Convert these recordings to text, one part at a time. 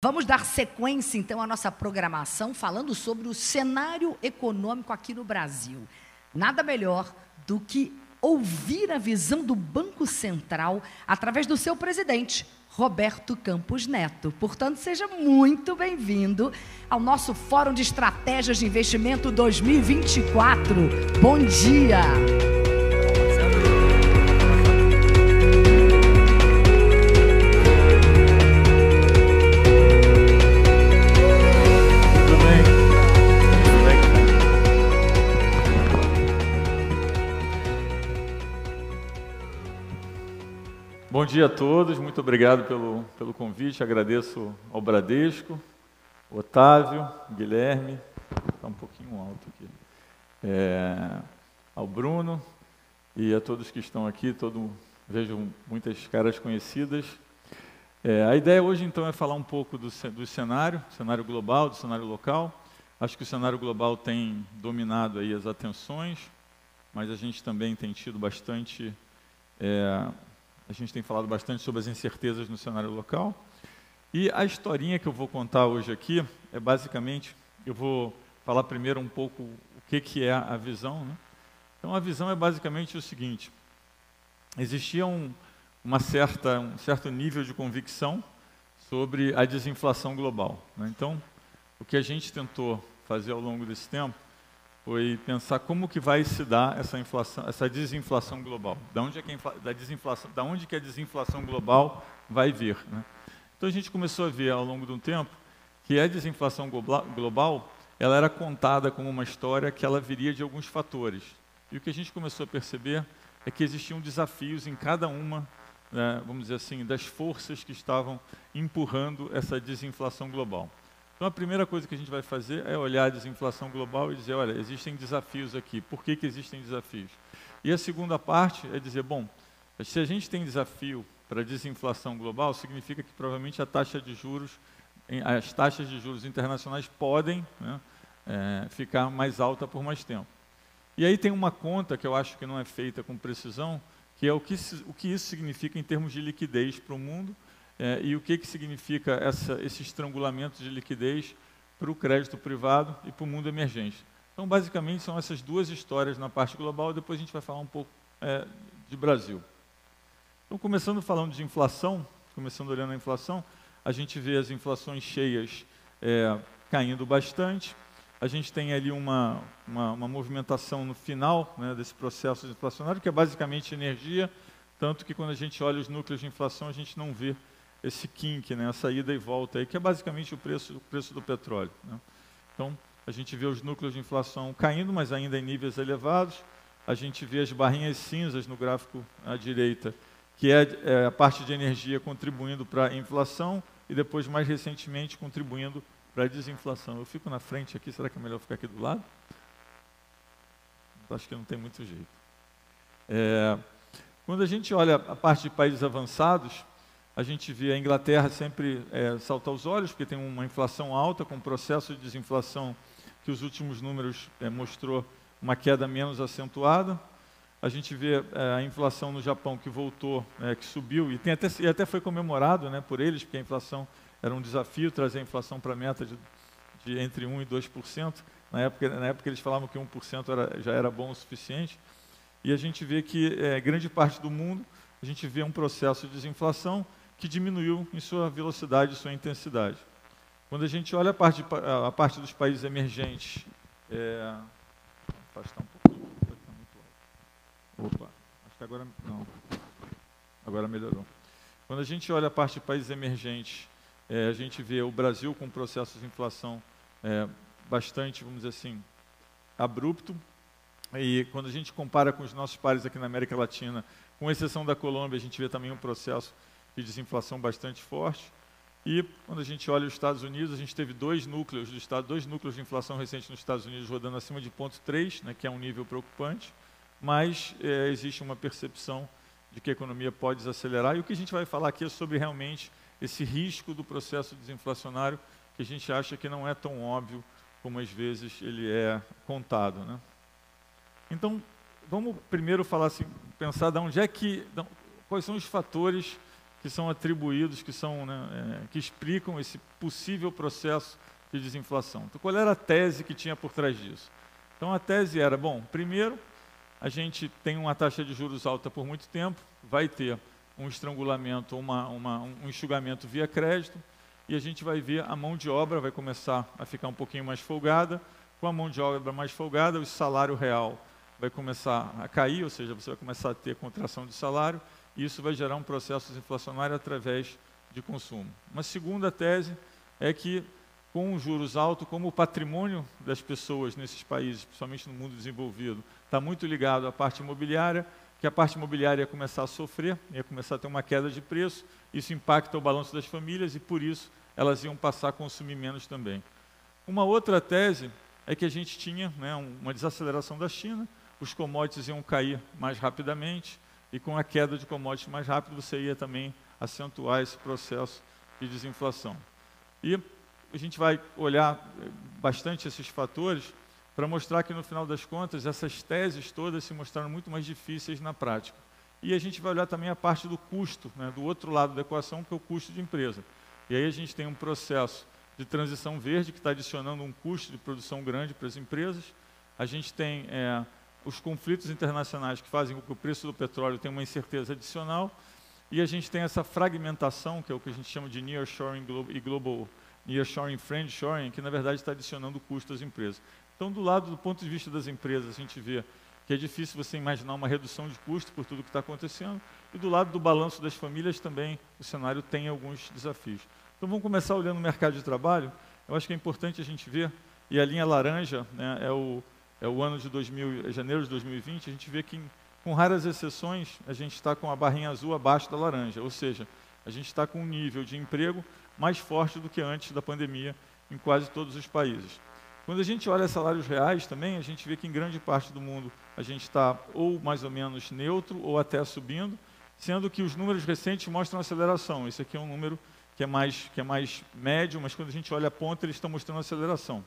Vamos dar sequência, então, à nossa programação, falando sobre o cenário econômico aqui no Brasil. Nada melhor do que ouvir a visão do Banco Central através do seu presidente, Roberto Campos Neto. Portanto, seja muito bem-vindo ao nosso Fórum de Estratégias de Investimento 2024. Bom dia! Bom dia a todos, muito obrigado pelo convite, agradeço ao Bradesco, Otávio, Guilherme, está um pouquinho alto aqui, ao Bruno e a todos que estão aqui, vejo muitas caras conhecidas. A ideia hoje então é falar um pouco do cenário global, do cenário local. Acho que o cenário global tem dominado aí as atenções, mas a gente também tem tido bastante... A gente tem falado bastante sobre as incertezas no cenário local. E a historinha que eu vou contar hoje aqui é basicamente, eu vou falar primeiro um pouco o que é a visão, né? Então a visão é basicamente o seguinte: existia um certo nível de convicção sobre a desinflação global, né? Então o que a gente tentou fazer ao longo desse tempo foi pensar como que vai se dar essa desinflação global. Da onde que a desinflação global vai vir, né? Então a gente começou a ver ao longo de um tempo que a desinflação global ela era contada como uma história que ela viria de alguns fatores. E o que a gente começou a perceber é que existiam desafios em cada uma, né, vamos dizer assim, das forças que estavam empurrando essa desinflação global. Então, a primeira coisa que a gente vai fazer é olhar a desinflação global e dizer, olha, existem desafios aqui. Por que existem desafios? E a segunda parte é dizer, bom, se a gente tem desafio para a desinflação global, significa que provavelmente as taxas de juros internacionais podem, né, ficar mais alta por mais tempo. E aí tem uma conta que eu acho que não é feita com precisão, que é o que isso significa em termos de liquidez para o mundo, e o que significa esse estrangulamento de liquidez para o crédito privado e para o mundo emergente. Então, basicamente, são essas duas histórias na parte global, e depois a gente vai falar um pouco de Brasil. Então, começando falando de inflação, começando olhando a inflação, a gente vê as inflações cheias caindo bastante. A gente tem ali uma movimentação no final, né, desse processo inflacionário, que é basicamente energia, tanto que quando a gente olha os núcleos de inflação, a gente não vê esse kink, né, essa ida e volta aí, que é basicamente o preço do petróleo, né? Então, a gente vê os núcleos de inflação caindo, mas ainda em níveis elevados. A gente vê as barrinhas cinzas no gráfico à direita, que é a parte de energia contribuindo para a inflação e depois, mais recentemente, contribuindo para a desinflação. Eu fico na frente aqui, será que é melhor ficar aqui do lado? Acho que não tem muito jeito. Quando a gente olha a parte de países avançados, a gente vê a Inglaterra sempre salta aos olhos, porque tem uma inflação alta, com um processo de desinflação que os últimos números mostrou uma queda menos acentuada. A gente vê a inflação no Japão que voltou, que subiu, e até foi comemorado, né, por eles, porque a inflação era um desafio, trazer a inflação para a meta de entre 1% e 2%. Na época eles falavam que 1% já era bom o suficiente. E a gente vê que grande parte do mundo, a gente vê um processo de desinflação que diminuiu em sua velocidade e sua intensidade. Quando a gente olha a parte dos países emergentes, afastar um pouquinho, vai ficar muito alto. Opa, acho que agora não. Agora melhorou. Quando a gente olha a parte de países emergentes, a gente vê o Brasil com um processo de inflação bastante, vamos dizer assim, abrupto. E quando a gente compara com os nossos pares aqui na América Latina, com exceção da Colômbia, a gente vê também um processo de desinflação bastante forte. E quando a gente olha os Estados Unidos, a gente teve dois núcleos de inflação recente nos Estados Unidos rodando acima de 0,3, né, que é um nível preocupante, mas existe uma percepção de que a economia pode desacelerar. E o que a gente vai falar aqui é sobre realmente esse risco do processo desinflacionário, que a gente acha que não é tão óbvio como às vezes ele é contado, né? Então, vamos primeiro falar assim, pensar quais são os fatores que são atribuídos, que explicam esse possível processo de desinflação. Então, qual era a tese que tinha por trás disso? Então, a tese era, bom, primeiro, a gente tem uma taxa de juros alta por muito tempo, vai ter um estrangulamento, um enxugamento via crédito, e a gente vai ver a mão de obra vai começar a ficar um pouquinho mais folgada. Com a mão de obra mais folgada, o salário real vai começar a cair, ou seja, você vai começar a ter contração de salário, e isso vai gerar um processo desinflacionário através de consumo. Uma segunda tese é que, com os juros altos, como o patrimônio das pessoas nesses países, principalmente no mundo desenvolvido, está muito ligado à parte imobiliária, que a parte imobiliária ia começar a sofrer, ia começar a ter uma queda de preço, isso impacta o balanço das famílias e, por isso, elas iam passar a consumir menos também. Uma outra tese é que a gente tinha uma desaceleração da China, os commodities iam cair mais rapidamente, e com a queda de commodities mais rápido, você ia também acentuar esse processo de desinflação. E a gente vai olhar bastante esses fatores para mostrar que, no final das contas, essas teses todas se mostraram muito mais difíceis na prática. E a gente vai olhar também a parte do custo, do outro lado da equação, que é o custo de empresa. E aí a gente tem um processo de transição verde, que está adicionando um custo de produção grande para as empresas. A gente tem os conflitos internacionais que fazem com que o preço do petróleo tenha uma incerteza adicional. E a gente tem essa fragmentação, que é o que a gente chama de nearshoring e global nearshoring, friendshoring, que na verdade está adicionando custo às empresas. Então, do ponto de vista das empresas, a gente vê que é difícil você imaginar uma redução de custo por tudo que está acontecendo. E do lado do balanço das famílias também o cenário tem alguns desafios. Então, vamos começar olhando o mercado de trabalho. Eu acho que é importante a gente ver, e a linha laranja é o ano de janeiro de 2020, a gente vê que, com raras exceções, a gente está com a barrinha azul abaixo da laranja, ou seja, a gente está com um nível de emprego mais forte do que antes da pandemia em quase todos os países. Quando a gente olha salários reais também, a gente vê que em grande parte do mundo a gente está ou mais ou menos neutro ou até subindo, sendo que os números recentes mostram aceleração. Esse aqui é um número que é mais médio, mas quando a gente olha a ponta, eles estão mostrando aceleração.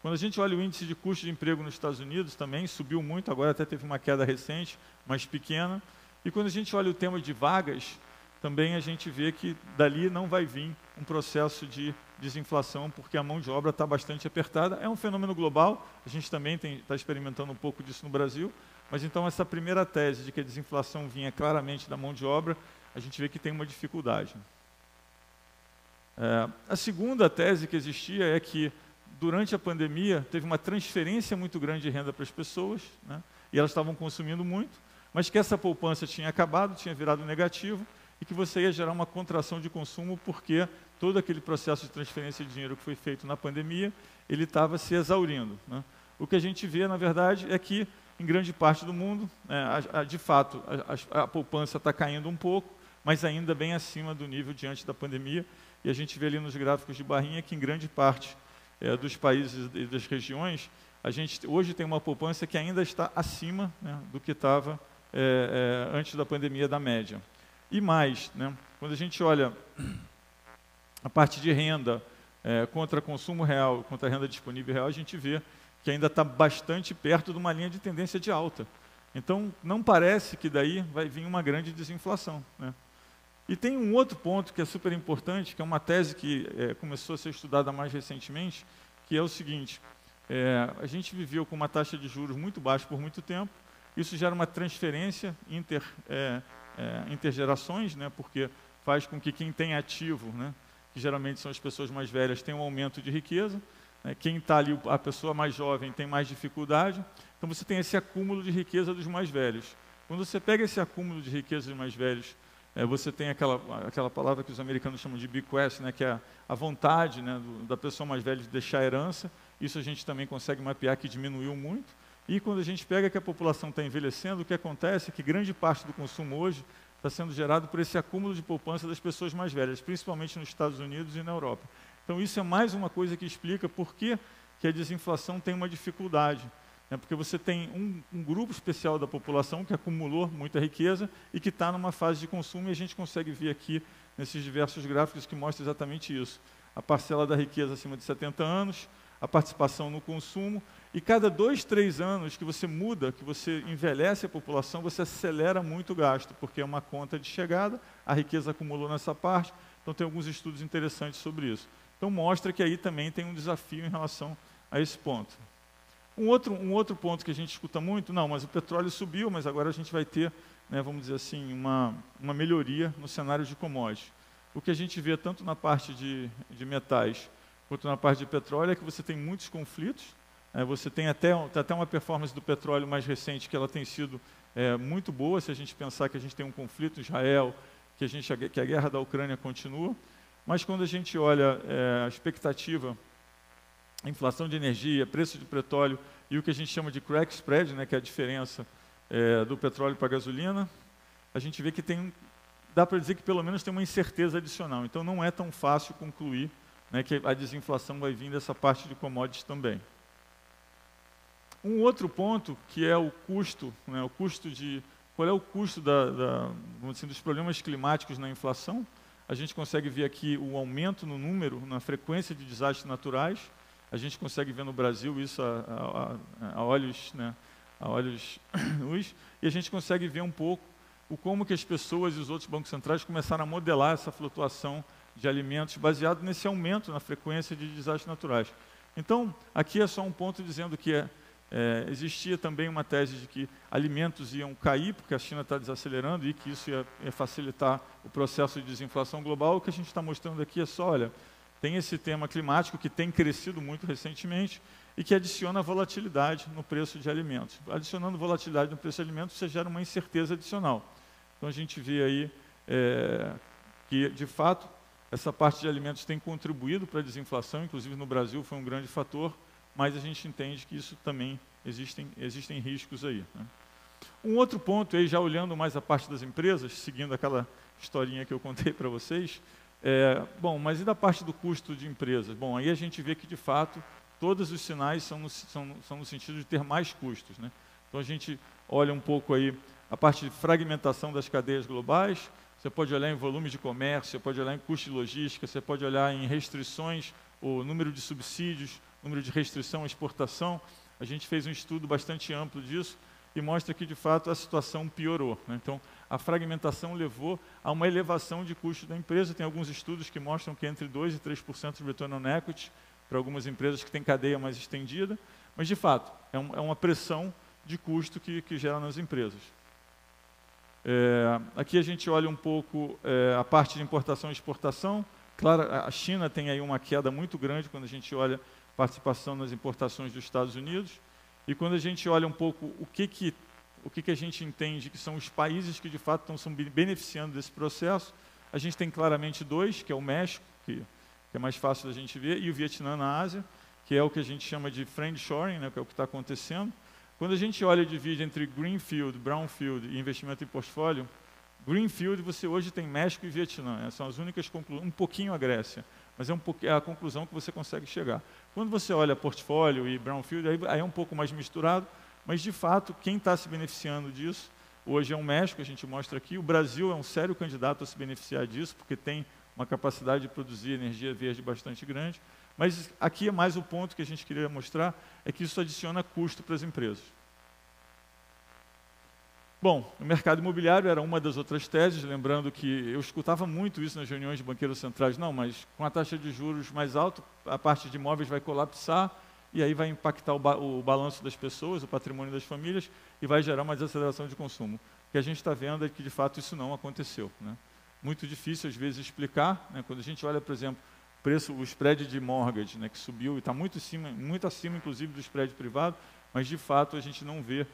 Quando a gente olha o índice de custo de emprego nos Estados Unidos, também subiu muito, agora até teve uma queda recente, mas pequena. E quando a gente olha o tema de vagas, também a gente vê que dali não vai vir um processo de desinflação, porque a mão de obra está bastante apertada. É um fenômeno global, a gente também está experimentando um pouco disso no Brasil, mas então essa primeira tese de que a desinflação vinha claramente da mão de obra, a gente vê que tem uma dificuldade. A segunda tese que existia é que, durante a pandemia, teve uma transferência muito grande de renda para as pessoas, e elas estavam consumindo muito, mas que essa poupança tinha acabado, tinha virado negativo, e que você ia gerar uma contração de consumo porque todo aquele processo de transferência de dinheiro que foi feito na pandemia, ele estava se exaurindo. O que a gente vê, na verdade, é que, em grande parte do mundo, de fato, a poupança está caindo um pouco, mas ainda bem acima do nível de antes da pandemia, e a gente vê ali nos gráficos de barrinha que, em grande parte dos países e das regiões, a gente hoje tem uma poupança que ainda está acima do que estava antes da pandemia, da média. E mais, quando a gente olha a parte de renda contra consumo real, contra renda disponível real, a gente vê que ainda está bastante perto de uma linha de tendência de alta. Então, não parece que daí vai vir uma grande desinflação. E tem um outro ponto que é super importante, que é uma tese que começou a ser estudada mais recentemente, que é o seguinte: a gente viveu com uma taxa de juros muito baixa por muito tempo, isso gera uma transferência intergerações, porque faz com que quem tem ativo, que geralmente são as pessoas mais velhas, tenha um aumento de riqueza, quem está ali, a pessoa mais jovem, tem mais dificuldade, então você tem esse acúmulo de riqueza dos mais velhos. Quando você pega esse acúmulo de riqueza dos mais velhos, você tem aquela palavra que os americanos chamam de bequest, que é a vontade da pessoa mais velha de deixar a herança. Isso a gente também consegue mapear que diminuiu muito. E quando a gente pega que a população está envelhecendo, o que acontece é que grande parte do consumo hoje está sendo gerado por esse acúmulo de poupança das pessoas mais velhas, principalmente nos Estados Unidos e na Europa. Então isso é mais uma coisa que explica por que a desinflação tem uma dificuldade. Porque você tem um grupo especial da população que acumulou muita riqueza e que está numa fase de consumo, e a gente consegue ver aqui nesses diversos gráficos que mostram exatamente isso. A parcela da riqueza acima de 70 anos, a participação no consumo E cada 2, 3 anos que você muda, que você envelhece a população, você acelera muito o gasto, porque é uma conta de chegada, a riqueza acumulou nessa parte, então tem alguns estudos interessantes sobre isso. Então mostra que aí também tem um desafio em relação a esse ponto. Um outro ponto que a gente escuta muito, não, mas o petróleo subiu, mas agora a gente vai ter, né, vamos dizer assim, uma melhoria no cenário de commodities. O que a gente vê tanto na parte de metais quanto na parte de petróleo é que você tem muitos conflitos. Você tem até uma performance do petróleo mais recente que ela tem sido muito boa, se a gente pensar que a gente tem um conflito em Israel, que a guerra da Ucrânia continua. Mas quando a gente olha a expectativa, a inflação de energia, preço de petróleo e o que a gente chama de crack spread, né, que é a diferença do petróleo para a gasolina, a gente vê que dá para dizer que pelo menos tem uma incerteza adicional. Então não é tão fácil concluir, né, que a desinflação vai vir dessa parte de commodities também. Um outro ponto que é o custo, né, qual é o custo vamos dizer, dos problemas climáticos na inflação. A gente consegue ver aqui o aumento no número, na frequência de desastres naturais. A gente consegue ver no Brasil isso a olhos nus, e a gente consegue ver um pouco como que as pessoas e os outros bancos centrais começaram a modelar essa flutuação de alimentos baseado nesse aumento na frequência de desastres naturais. Então, aqui é só um ponto dizendo que existia também uma tese de que alimentos iam cair, porque a China está desacelerando e que isso ia facilitar o processo de desinflação global. O que a gente está mostrando aqui é só, olha, tem esse tema climático que tem crescido muito recentemente e que adiciona volatilidade no preço de alimentos. Adicionando volatilidade no preço de alimentos, você gera uma incerteza adicional. Então a gente vê aí que, de fato, essa parte de alimentos tem contribuído para a desinflação, inclusive no Brasil foi um grande fator, mas a gente entende que isso também existem riscos aí, né? Um outro ponto, aí, já olhando mais a parte das empresas, seguindo aquela historinha que eu contei para vocês, bom, mas e da parte do custo de empresas? Bom, aí a gente vê que, de fato, todos os sinais são no sentido de ter mais custos, né? Então a gente olha um pouco aí a parte de fragmentação das cadeias globais, você pode olhar em volume de comércio, você pode olhar em custo de logística, você pode olhar em restrições, o número de subsídios, número de restrição à exportação. A gente fez um estudo bastante amplo disso e mostra que, de fato, a situação piorou, né? Então, a fragmentação levou a uma elevação de custo da empresa. Tem alguns estudos que mostram que entre 2% e 3% de return on equity para algumas empresas que têm cadeia mais estendida, mas, de fato, é uma pressão de custo que gera nas empresas. Aqui a gente olha um pouco a parte de importação e exportação. Claro, a China tem aí uma queda muito grande quando a gente olha participação nas importações dos Estados Unidos. E quando a gente olha um pouco o que a gente entende que são os países que de fato estão beneficiando desse processo, a gente tem claramente dois, que é o México, que é mais fácil da gente ver, e o Vietnã na Ásia, que é o que a gente chama de friendshoring, né, que é o que está acontecendo. Quando a gente olha e divide entre Greenfield, Brownfield e investimento em portfólio, Greenfield você hoje tem México e Vietnã, né, são as únicas conclusões, um pouquinho a Grécia, mas é a conclusão que você consegue chegar. Quando você olha portfólio e Brownfield, aí é um pouco mais misturado, mas de fato quem está se beneficiando disso hoje é o México, a gente mostra aqui. O Brasil é um sério candidato a se beneficiar disso, porque tem uma capacidade de produzir energia verde bastante grande, mas aqui é mais o ponto que a gente queria mostrar, é que isso adiciona custo para as empresas. Bom, o mercado imobiliário era uma das outras teses, lembrando que eu escutava muito isso nas reuniões de banqueiros centrais, não, mas com a taxa de juros mais alta, a parte de imóveis vai colapsar e aí vai impactar o balanço das pessoas, o patrimônio das famílias e vai gerar uma desaceleração de consumo. O que a gente está vendo é que, de fato, isso não aconteceu, né? Muito difícil, às vezes, explicar, né? Quando a gente olha, por exemplo, o spread de mortgage, né, que subiu e está muito acima, inclusive, do spread privado, mas, de fato, a gente não vê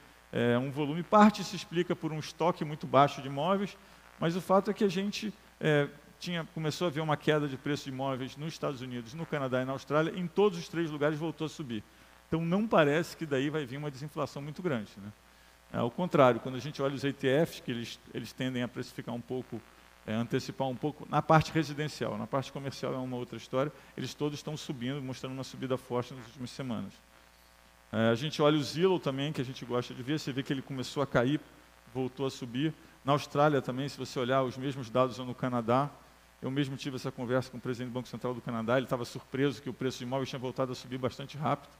um volume. Parte se explica por um estoque muito baixo de imóveis, mas o fato é que a gente começou a ver uma queda de preço de imóveis nos Estados Unidos, no Canadá e na Austrália, em todos os 3 lugares voltou a subir. Então não parece que daí vai vir uma desinflação muito grande, né? Ao contrário, quando a gente olha os ETFs, que eles tendem a precificar um pouco, antecipar um pouco, na parte residencial, na parte comercial é uma outra história, eles todos estão subindo, mostrando uma subida forte nas últimas semanas. A gente olha o Zillow também, que a gente gosta de ver, você vê que ele começou a cair, voltou a subir. Na Austrália também, se você olhar os mesmos dados no Canadá, eu mesmo tive essa conversa com o presidente do Banco Central do Canadá, ele estava surpreso que o preço de imóveis tinha voltado a subir bastante rápido.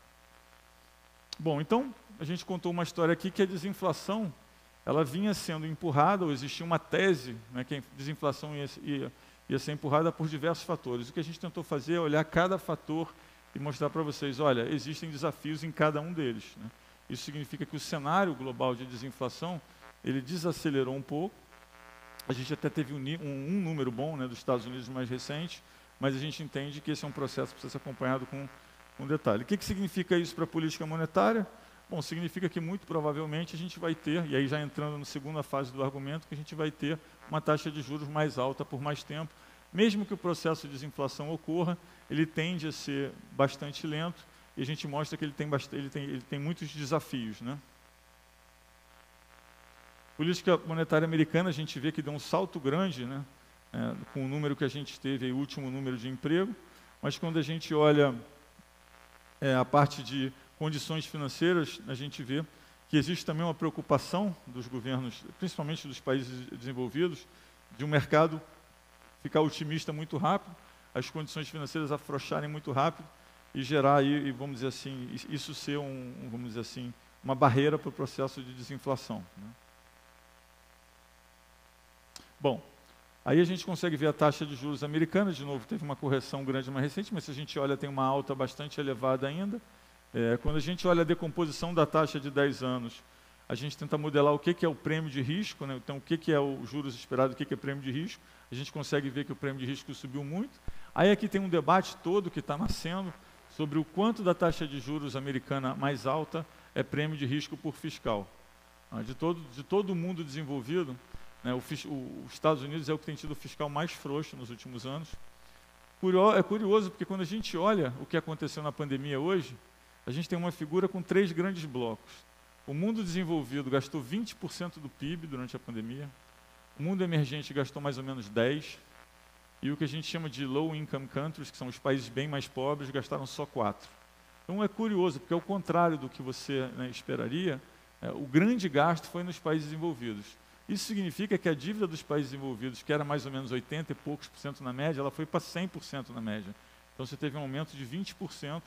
Bom, então, a gente contou uma história aqui que a desinflação, ela vinha sendo empurrada, ou existia uma tese, né, que a desinflação ia ser empurrada por diversos fatores. O que a gente tentou fazer é olhar cada fator e mostrar para vocês, olha, existem desafios em cada um deles, né? Isso significa que o cenário global de desinflação, ele desacelerou um pouco. A gente até teve um número bom, né, dos Estados Unidos mais recente, mas a gente entende que esse é um processo que precisa ser acompanhado com detalhe. O que significa isso para a política monetária? Bom, significa que muito provavelmente a gente vai ter, e aí já entrando na segunda fase do argumento, que a gente vai ter uma taxa de juros mais alta por mais tempo. Mesmo que o processo de desinflação ocorra, ele tende a ser bastante lento, e a gente mostra que ele tem muitos desafios, né? Política monetária americana, a gente vê que deu um salto grande, né, com o número que a gente teve, aí, o último número de emprego, mas quando a gente olha a parte de condições financeiras, a gente vê que existe também uma preocupação dos governos, principalmente dos países desenvolvidos, de um mercado ficar otimista muito rápido, as condições financeiras afrouxarem muito rápido e gerar aí, vamos dizer assim, isso ser vamos dizer assim, uma barreira para o processo de desinflação, né? Bom, aí a gente consegue ver a taxa de juros americana, de novo, teve uma correção grande mais recente, mas se a gente olha, tem uma alta bastante elevada ainda. Quando a gente olha a decomposição da taxa de 10 anos, a gente tenta modelar o que é o prêmio de risco, né? Então, o que é o juros esperado, o que é prêmio de risco. A gente consegue ver que o prêmio de risco subiu muito. Aí aqui tem um debate todo que está nascendo sobre o quanto da taxa de juros americana mais alta é prêmio de risco por fiscal. De todo o mundo desenvolvido, né, os Estados Unidos é o que tem tido o fiscal mais frouxo nos últimos anos. É curioso porque quando a gente olha o que aconteceu na pandemia hoje, a gente tem uma figura com 3 grandes blocos. O mundo desenvolvido gastou 20% do PIB durante a pandemia, o mundo emergente gastou mais ou menos 10%, e o que a gente chama de low income countries, que são os países bem mais pobres, gastaram só 4%. Então é curioso, porque ao contrário do que você, né, esperaria, o grande gasto foi nos países desenvolvidos. Isso significa que a dívida dos países desenvolvidos, que era mais ou menos 80 e poucos por cento na média, ela foi para 100% na média. Então você teve um aumento de 20%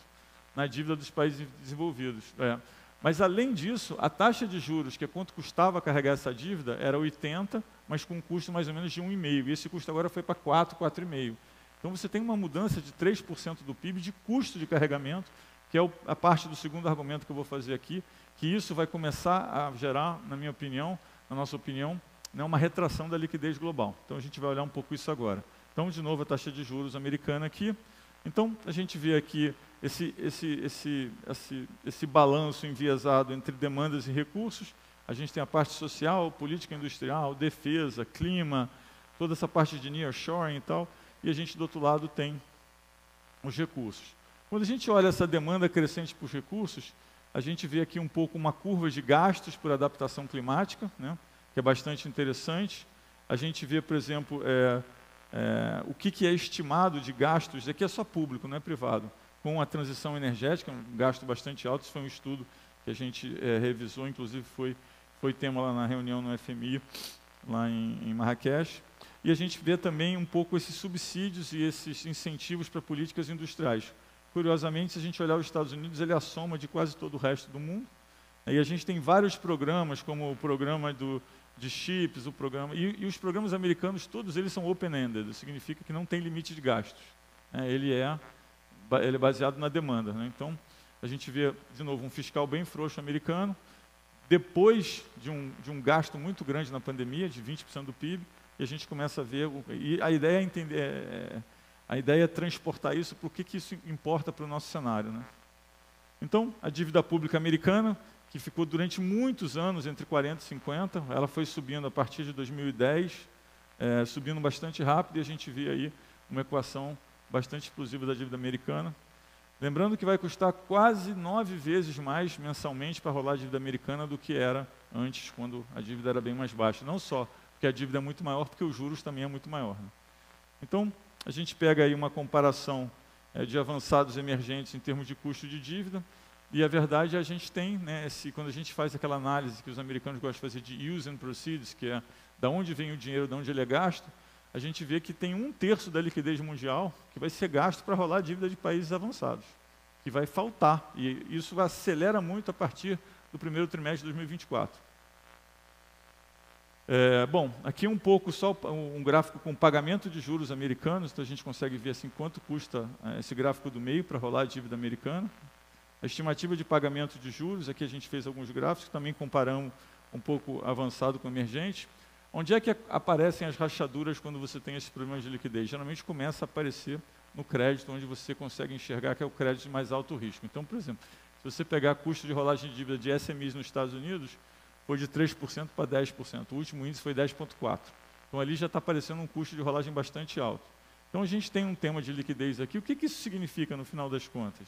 na dívida dos países desenvolvidos. Mas além disso, a taxa de juros, que é quanto custava carregar essa dívida, era 80, mas com um custo mais ou menos de 1,5. E esse custo agora foi para 4, 4,5. Então você tem uma mudança de 3% do PIB de custo de carregamento, que é a parte do segundo argumento que eu vou fazer aqui, que isso vai começar a gerar, na nossa opinião, né, uma retração da liquidez global. Então a gente vai olhar um pouco isso agora. Então, de novo, a taxa de juros americana aqui. Então, a gente vê aqui esse balanço enviesado entre demandas e recursos. A gente tem a parte social, política industrial, defesa, clima, toda essa parte de nearshoring e tal. E a gente, do outro lado, tem os recursos. Quando a gente olha essa demanda crescente por recursos, a gente vê aqui um pouco uma curva de gastos por adaptação climática, né, que é bastante interessante. A gente vê, por exemplo, o que é estimado de gastos, aqui é só público, não é privado, com a transição energética, um gasto bastante alto. Isso foi um estudo que a gente revisou, inclusive foi tema lá na reunião no FMI, lá em Marrakech. E a gente vê também um pouco esses subsídios e esses incentivos para políticas industriais. Curiosamente, se a gente olhar os Estados Unidos, ele é a soma de quase todo o resto do mundo. E a gente tem vários programas, como o programa de chips, o programa, e os programas americanos, todos eles são open-ended, significa que não tem limite de gastos. Ele é baseado na demanda, né? Então, a gente vê, de novo, um fiscal bem frouxo americano, depois de um gasto muito grande na pandemia, de 20% do PIB, e a gente começa a ver, e a ideia é entender... A ideia é transportar isso para o que isso importa para o nosso cenário, né? Então, a dívida pública americana, que ficou durante muitos anos entre 40 e 50, ela foi subindo a partir de 2010, subindo bastante rápido, e a gente vê aí uma equação bastante explosiva da dívida americana. Lembrando que vai custar quase 9 vezes mais mensalmente para rolar a dívida americana do que era antes, quando a dívida era bem mais baixa. Não só porque a dívida é muito maior, porque os juros também é muito maior, né? Então, a gente pega aí uma comparação de avançados emergentes em termos de custo de dívida, e a verdade é a gente tem, né, quando a gente faz aquela análise que os americanos gostam de fazer de use and proceeds, que é da onde vem o dinheiro, de onde ele é gasto, a gente vê que tem 1/3 da liquidez mundial que vai ser gasto para rolar a dívida de países avançados. que vai faltar, e isso acelera muito a partir do primeiro trimestre de 2024. Bom, aqui um pouco só um gráfico com pagamento de juros americanos, então a gente consegue ver assim quanto custa esse gráfico do meio para rolar a dívida americana. A estimativa de pagamento de juros, aqui a gente fez alguns gráficos, também comparamos um pouco avançado com emergente. Onde é que aparecem as rachaduras quando você tem esses problemas de liquidez? Geralmente começa a aparecer no crédito, onde você consegue enxergar que é o crédito de mais alto risco. Então, por exemplo, se você pegar custo de rolagem de dívida de SMEs nos Estados Unidos, foi de 3% para 10%. O último índice foi 10,4%. Então, ali já está aparecendo um custo de rolagem bastante alto. Então, a gente tem um tema de liquidez aqui. O que isso significa no final das contas?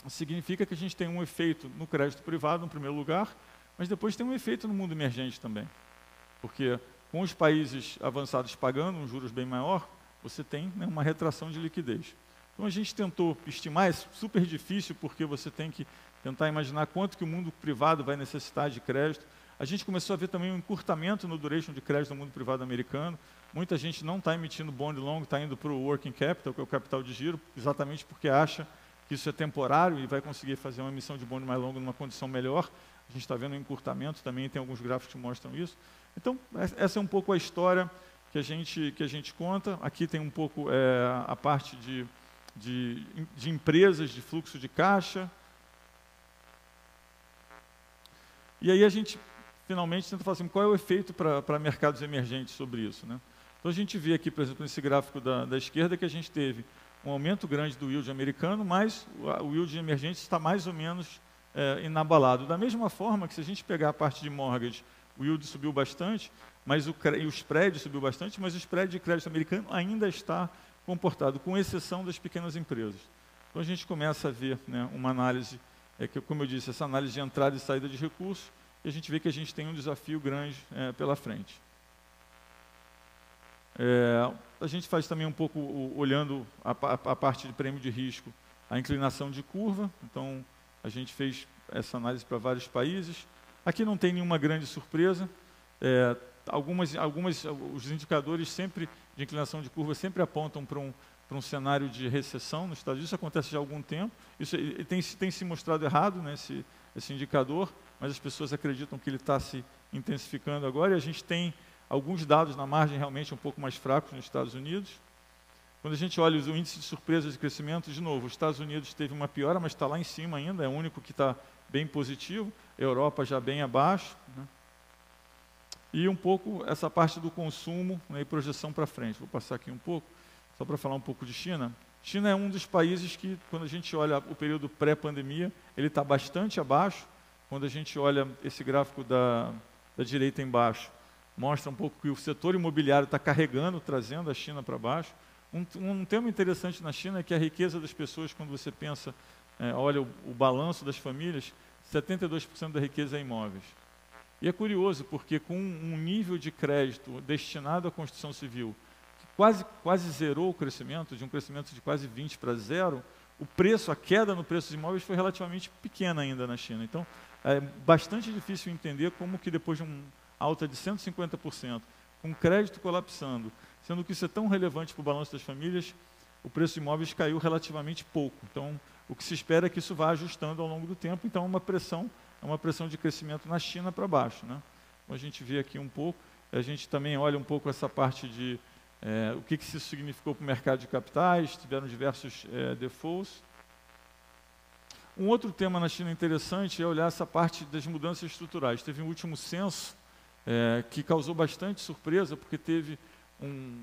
Significa que a gente tem um efeito no crédito privado, no primeiro lugar, mas depois tem um efeito no mundo emergente também. Porque com os países avançados pagando um juros bem maior, você tem, né, uma retração de liquidez. Então a gente tentou estimar, é super difícil porque você tem que tentar imaginar quanto que o mundo privado vai necessitar de crédito. A gente começou a ver também um encurtamento no duration de crédito no mundo privado americano. Muita gente não está emitindo bond long, está indo para o working capital, que é o capital de giro, exatamente porque acha que isso é temporário e vai conseguir fazer uma emissão de bond mais longa numa condição melhor. A gente está vendo um encurtamento, também tem alguns gráficos que mostram isso. Então, essa é um pouco a história que a gente conta. Aqui tem um pouco a parte de empresas, de fluxo de caixa. E aí a gente, finalmente, tenta falar assim, qual é o efeito para mercados emergentes sobre isso, né? Então, a gente vê aqui, por exemplo, nesse gráfico da esquerda, que a gente teve um aumento grande do yield americano, mas o yield emergente está mais ou menos inabalado. Da mesma forma que se a gente pegar a parte de mortgage, o yield subiu bastante, mas o spread subiu bastante, mas o spread de crédito americano ainda está comportado, com exceção das pequenas empresas. Então a gente começa a ver, né, uma análise, que, como eu disse, essa análise de entrada e saída de recursos, e a gente vê que a gente tem um desafio grande pela frente. A gente faz também um pouco, olhando a parte de prêmio de risco, a inclinação de curva. Então, a gente fez essa análise para vários países. Aqui não tem nenhuma grande surpresa. Os indicadores sempre de inclinação de curva sempre apontam para um cenário de recessão nos Estados Unidos. Isso acontece já há algum tempo. Isso tem se mostrado errado, né, esse indicador, mas as pessoas acreditam que ele está se intensificando agora. E a gente tem alguns dados na margem realmente um pouco mais fracos nos Estados Unidos. Quando a gente olha o índice de surpresas de crescimento, de novo, os Estados Unidos teve uma piora, mas está lá em cima ainda, é o único que está bem positivo, a Europa já bem abaixo, né? E um pouco essa parte do consumo, né, e projeção para frente. Vou passar aqui um pouco, só para falar um pouco de China. China é um dos países que, quando a gente olha o período pré-pandemia, ele está bastante abaixo. Quando a gente olha esse gráfico da direita embaixo, mostra um pouco que o setor imobiliário está carregando, trazendo a China para baixo. Um tema interessante na China é que a riqueza das pessoas, quando você pensa, olha o balanço das famílias, 72% da riqueza é imóveis. E é curioso, porque com um nível de crédito destinado à construção civil, que quase zerou o crescimento, de um crescimento de quase 20 para 0, a queda no preço dos imóveis foi relativamente pequena ainda na China. Então, é bastante difícil entender como que depois de uma alta de 150%, com crédito colapsando, sendo que isso é tão relevante para o balanço das famílias, o preço de imóveis caiu relativamente pouco. Então, o que se espera é que isso vá ajustando ao longo do tempo. Então, é uma pressão de crescimento na China para baixo, né? Então, a gente vê aqui um pouco, a gente também olha um pouco essa parte de o que isso significou para o mercado de capitais, tiveram diversos defaults. Um outro tema na China interessante é olhar essa parte das mudanças estruturais. Teve um último censo que causou bastante surpresa, porque teve um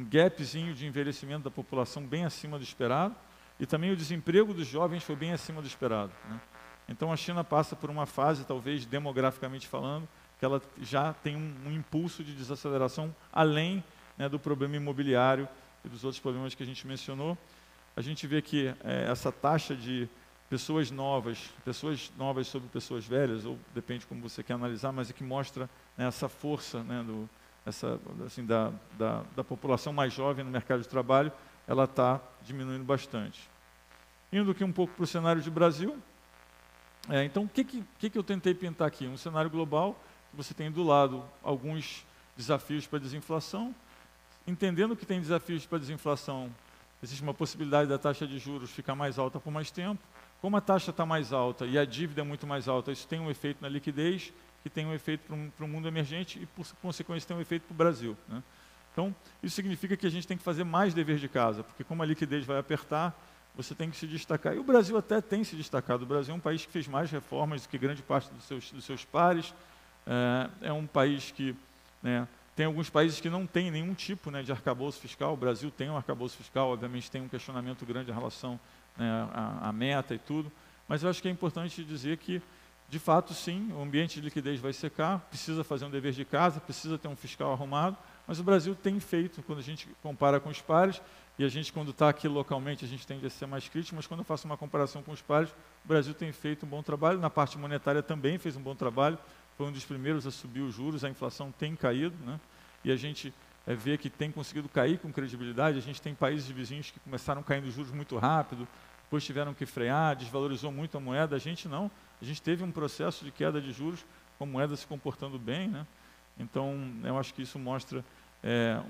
gapzinho de envelhecimento da população bem acima do esperado, e também o desemprego dos jovens foi bem acima do esperado, né? Então a China passa por uma fase, talvez demograficamente falando, que ela já tem um impulso de desaceleração além, né, do problema imobiliário e dos outros problemas que a gente mencionou. A gente vê que essa taxa de pessoas novas sobre pessoas velhas, ou depende como você quer analisar, mas é que mostra, né, essa força, né, da população mais jovem no mercado de trabalho, ela está diminuindo bastante. Indo aqui um pouco para o cenário de Brasil, então o que eu tentei pintar aqui? Um cenário global, que você tem do lado alguns desafios para a desinflação. Entendendo que tem desafios para a desinflação, existe uma possibilidade da taxa de juros ficar mais alta por mais tempo. Como a taxa está mais alta e a dívida é muito mais alta, isso tem um efeito na liquidez, que tem um efeito para o mundo emergente e, por consequência, tem um efeito para o Brasil, né? Então, isso significa que a gente tem que fazer mais dever de casa, porque como a liquidez vai apertar, você tem que se destacar. E o Brasil até tem se destacado. O Brasil é um país que fez mais reformas do que grande parte dos seus pares. É um país que, né, tem alguns países que não têm nenhum tipo, né, de arcabouço fiscal. O Brasil tem um arcabouço fiscal, obviamente tem um questionamento grande em relação, né, à meta e tudo. Mas eu acho que é importante dizer que, de fato, sim, o ambiente de liquidez vai secar, precisa fazer um dever de casa, precisa ter um fiscal arrumado, mas o Brasil tem feito, quando a gente compara com os pares, e a gente, quando está aqui localmente, a gente tende a ser mais crítico, mas quando eu faço uma comparação com os pares, o Brasil tem feito um bom trabalho, na parte monetária também fez um bom trabalho, foi um dos primeiros a subir os juros, a inflação tem caído, né? E a gente vê que tem conseguido cair com credibilidade. A gente tem países vizinhos que começaram caindo os juros muito rápido, depois tiveram que frear, desvalorizou muito a moeda. A gente não, a gente teve um processo de queda de juros com a moeda se comportando bem, né? Então, eu acho que isso mostra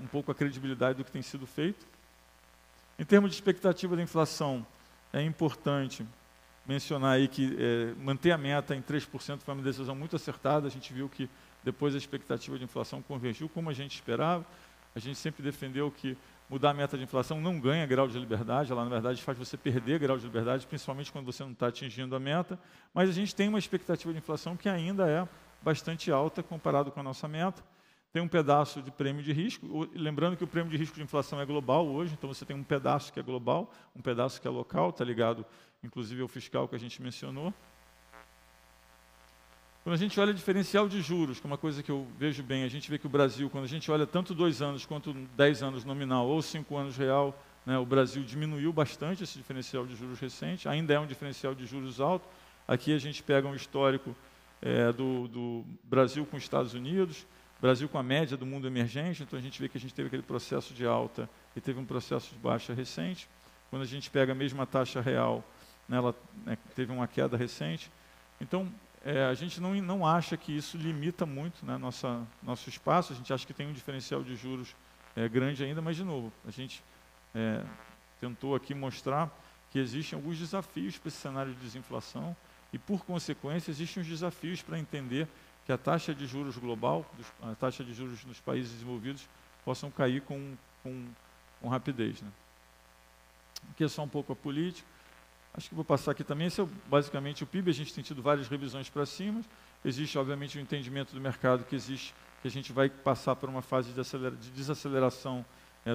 um pouco a credibilidade do que tem sido feito. Em termos de expectativa da inflação, é importante mencionar aí que manter a meta em 3% foi uma decisão muito acertada. A gente viu que depois a expectativa de inflação convergiu como a gente esperava. A gente sempre defendeu que mudar a meta de inflação não ganha grau de liberdade, ela na verdade faz você perder grau de liberdade, principalmente quando você não está atingindo a meta. Mas a gente tem uma expectativa de inflação que ainda é bastante alta comparado com a nossa meta. Tem um pedaço de prêmio de risco, lembrando que o prêmio de risco de inflação é global hoje, então você tem um pedaço que é global, um pedaço que é local, está ligado inclusive ao fiscal que a gente mencionou. Quando a gente olha diferencial de juros, que é uma coisa que eu vejo bem, a gente vê que o Brasil, quando a gente olha tanto 2 anos quanto 10 anos nominal ou 5 anos real, né, o Brasil diminuiu bastante esse diferencial de juros recente, ainda é um diferencial de juros alto. Aqui a gente pega um histórico do Brasil com os Estados Unidos, Brasil com a média do mundo emergente, então a gente vê que a gente teve aquele processo de alta e teve um processo de baixa recente. Quando a gente pega a mesma taxa real, né, ela teve uma queda recente. Então, a gente não acha que isso limita muito, né, nosso espaço, a gente acha que tem um diferencial de juros grande ainda, mas, de novo, a gente tentou aqui mostrar que existem alguns desafios para esse cenário de desinflação e, por consequência, existem os desafios para entender que a taxa de juros global, a taxa de juros nos países desenvolvidos, possam cair com rapidez, né? Aqui é só um pouco a política. Acho que vou passar aqui também. Esse é basicamente o PIB. A gente tem tido várias revisões para cima. Existe, obviamente, um entendimento do mercado que a gente vai passar por uma fase de desaceleração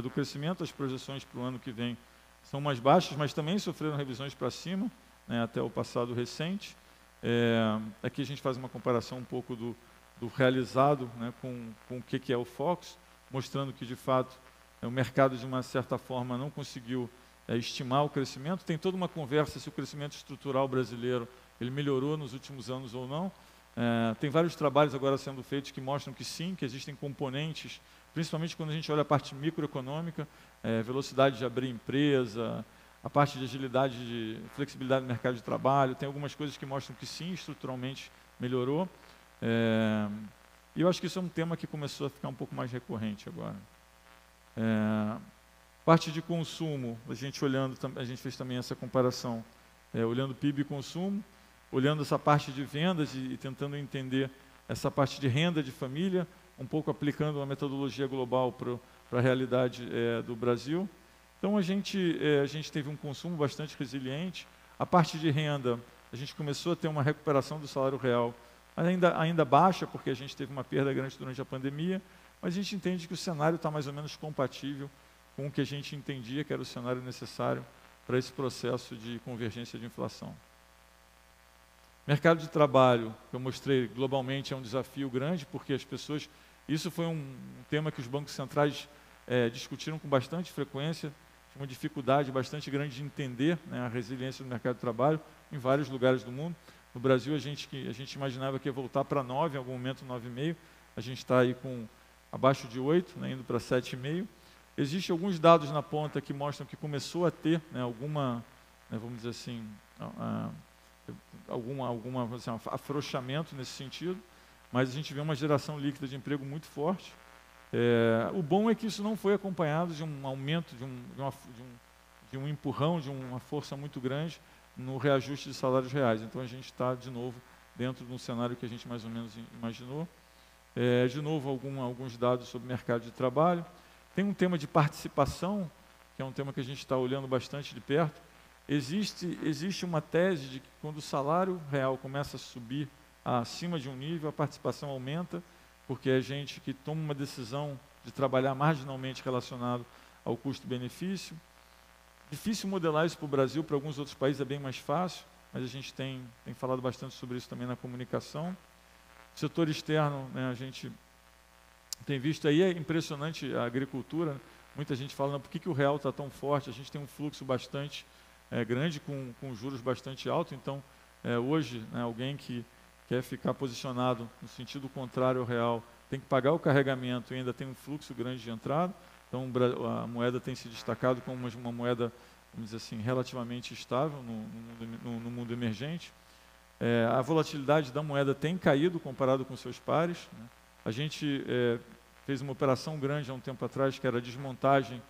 do crescimento. As projeções para o ano que vem são mais baixas, mas também sofreram revisões para cima, né, até o passado recente. Aqui a gente faz uma comparação um pouco do realizado, né, com o que é o Fox, mostrando que, de fato, o mercado, de uma certa forma, não conseguiu estimar o crescimento. Tem toda uma conversa se o crescimento estrutural brasileiro ele melhorou nos últimos anos ou não. Tem vários trabalhos agora sendo feitos que mostram que sim, que existem componentes, principalmente quando a gente olha a parte microeconômica, velocidade de abrir empresa, a parte de agilidade, de flexibilidade do mercado de trabalho. Tem algumas coisas que mostram que sim, estruturalmente melhorou. E eu acho que isso é um tema que começou a ficar um pouco mais recorrente agora. Parte de consumo, a gente fez também essa comparação, olhando PIB e consumo, olhando essa parte de vendas e tentando entender essa parte de renda de família, um pouco aplicando uma metodologia global para a realidade do Brasil. Então, a gente teve um consumo bastante resiliente. A parte de renda, a gente começou a ter uma recuperação do salário real, ainda baixa, porque a gente teve uma perda grande durante a pandemia, mas a gente entende que o cenário está mais ou menos compatível com o que a gente entendia que era o cenário necessário para esse processo de convergência de inflação. Mercado de trabalho, que eu mostrei globalmente, é um desafio grande, porque as pessoas... Isso foi um tema que os bancos centrais discutiram com bastante frequência, uma dificuldade bastante grande de entender, né, a resiliência do mercado de trabalho em vários lugares do mundo. No Brasil, a gente imaginava que ia voltar para 9, em algum momento 9,5. A gente está aí com abaixo de 8, né, indo para 7,5. Existem alguns dados na ponta que mostram que começou a ter, né, alguma, né, vamos dizer assim, um afrouxamento nesse sentido, mas a gente vê uma geração líquida de emprego muito forte. O bom é que isso não foi acompanhado de um aumento, de um empurrão, de uma força muito grande no reajuste de salários reais. Então, a gente está, de novo, dentro de um cenário que a gente mais ou menos imaginou. De novo, alguns dados sobre o mercado de trabalho. Tem um tema de participação, que é um tema que a gente está olhando bastante de perto. Existe uma tese de que quando o salário real começa a subir acima de um nível, a participação aumenta, porque é gente que toma uma decisão de trabalhar marginalmente relacionado ao custo-benefício. Difícil modelar isso para o Brasil, para alguns outros países é bem mais fácil, mas a gente tem falado bastante sobre isso também na comunicação. O setor externo, né, a gente tem visto aí, é impressionante a agricultura, muita gente fala, por que o real está tão forte? A gente tem um fluxo bastante grande, com juros bastante altos, então hoje, né, alguém que quer ficar posicionado no sentido contrário ao real, tem que pagar o carregamento e ainda tem um fluxo grande de entrada, então a moeda tem se destacado como uma moeda, vamos dizer assim, relativamente estável no mundo emergente. A volatilidade da moeda tem caído comparado com seus pares, né? A gente fez uma operação grande há um tempo atrás, que era a desmontagem